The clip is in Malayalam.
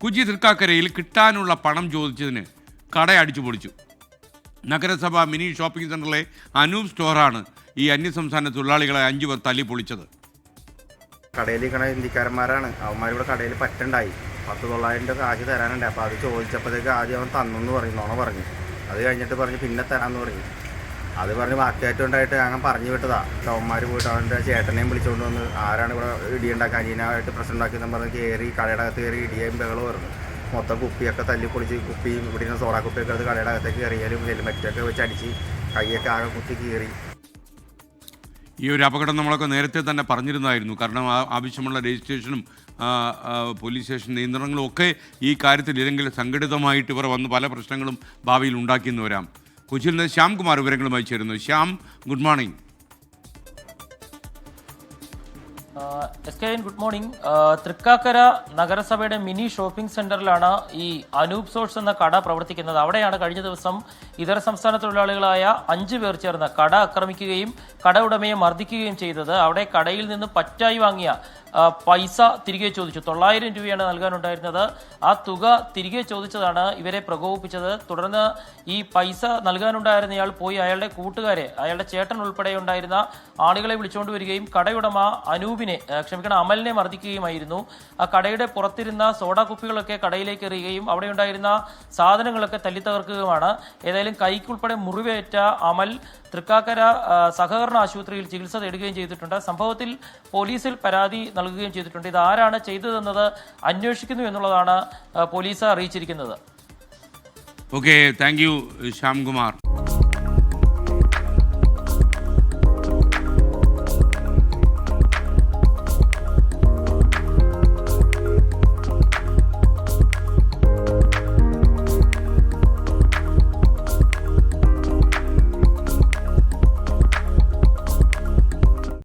കുജി തൃക്കാക്കരയിൽ കിട്ടാനുള്ള പണം ചോദിച്ചതിന് കട അടിച്ചു പൊളിച്ചു. നഗരസഭ മിനി ഷോപ്പിംഗ് സെൻ്ററിലെ അനൂപ് സ്റ്റോറാണ് ഈ അന്യസംസ്ഥാന തൊഴിലാളികളെ 5 പേർ തല്ലി പൊളിച്ചത്. കടയിലിരിക്കണ ഹിന്ദിക്കാരന്മാരാണ്. അവന്മാരിവിടെ കടയിൽ പറ്റുണ്ടായി 10,900 കാശ് തരാനുണ്ട്. അപ്പോൾ അത് ചോദിച്ചപ്പോഴത്തേക്ക് ആദ്യം അവൻ തന്നെന്ന് പറഞ്ഞു, നോണ പറഞ്ഞു. അത് കഴിഞ്ഞിട്ട് പറഞ്ഞു പിന്നെ തരാമെന്ന് പറഞ്ഞു. അത് പറഞ്ഞ് വാക്കേറ്റമുണ്ടായിട്ട് അങ്ങനെ പറഞ്ഞു വിട്ടതാ. അവന്മാർ പോയിട്ട് അവൻ്റെ ചേട്ടനെയും വിളിച്ചുകൊണ്ട് വന്ന് ആരാണ് ഇവിടെ ഇടിയുണ്ടാക്കാൻ അനിയനായിട്ട് പ്രശ്നം ഉണ്ടാക്കിയെന്ന് പറഞ്ഞ് കയറി കടയുടെ അകത്ത് കയറി ഇടിയും ബഹളം പറഞ്ഞു. മൊത്തം കുപ്പിയൊക്കെ തല്ലി പൊളിച്ച് കുപ്പിയും ഇവിടെ സോഡാ കുപ്പിയൊക്കെ അത് കടയുടെ അകത്തേക്ക് കയറിയാലും ഹെൽമെറ്റൊക്കെ വെച്ച് അടിച്ച് കൈയൊക്കെ ആകെ കുത്തി കീറി. ഈ ഒരു അപകടം നമ്മളൊക്കെ നേരത്തെ തന്നെ പറഞ്ഞിരുന്നതായിരുന്നു. കാരണം ആവശ്യമുള്ള രജിസ്ട്രേഷനും പോലീസ് സ്റ്റേഷൻ നിയന്ത്രണങ്ങളും ഒക്കെ ഈ കാര്യത്തിൽ ഇല്ലെങ്കിൽ സംഘടിതമായിട്ട് ഇവർ വന്ന് പല പ്രശ്നങ്ങളും ഭാവിയിൽ ഉണ്ടാക്കിയെന്ന് വരാം. കൊച്ചിയിൽ നിന്ന് ശ്യാംകുമാർ വിവരങ്ങളുമായി ചേരുന്നു. Shyam, good morning. Good morning. Thrikkakara നഗരസഭയുടെ മിനി ഷോപ്പിംഗ് സെന്ററിലാണ് ഈ അനൂപ് സോഴ്സ് എന്ന കട പ്രവർത്തിക്കുന്നത്. അവിടെയാണ് കഴിഞ്ഞ ദിവസം ഇതര സംസ്ഥാന തൊഴിലാളികളായ 5 പേർ ചേർന്ന് കട ആക്രമിക്കുകയും കട ഉടമയെ മർദ്ദിക്കുകയും ചെയ്തത്. അവിടെ കടയിൽ നിന്ന് പറ്റായി വാങ്ങിയ പൈസ തിരികെ ചോദിച്ചു. 900 രൂപയാണ് നൽകാനുണ്ടായിരുന്നത്. ആ തുക തിരികെ ചോദിച്ചതാണ് ഇവരെ പ്രകോപിപ്പിച്ചത്. തുടർന്ന് ഈ പൈസ നൽകാനുണ്ടായിരുന്നയാൾ പോയി അയാളുടെ കൂട്ടുകാരെ, അയാളുടെ ചേട്ടൻ ഉൾപ്പെടെ ഉണ്ടായിരുന്ന ആളുകളെ വിളിച്ചുകൊണ്ട് വരികയും കടയുടമ അമലിനെ മർദ്ദിക്കുകയുമായിരുന്നു. ആ കടയുടെ പുറത്തിരുന്ന സോഡാ കുപ്പികളൊക്കെ കടയിലേക്ക് എറിയുകയും അവിടെ ഉണ്ടായിരുന്ന സാധനങ്ങളൊക്കെ തല്ലിത്തകർക്കുകയുമാണ്. ഏതായാലും കൈക്കുൾപ്പെടെ മുറിവേറ്റ അമൽ തൃക്കാക്കര സഹകരണ ആശുപത്രിയിൽ ചികിത്സ തേടുകയും ചെയ്തിട്ടുണ്ട്. സംഭവത്തിൽ പോലീസിൽ പരാതി നൽകുകയും ചെയ്തിട്ടുണ്ട്. ഇത് ആരാണ് ചെയ്തതെന്നത് അന്വേഷിക്കുന്നു എന്നുള്ളതാണ് പോലീസ് അറിയിച്ചിരിക്കുന്നത്. Okay, thank you Shyamkumar.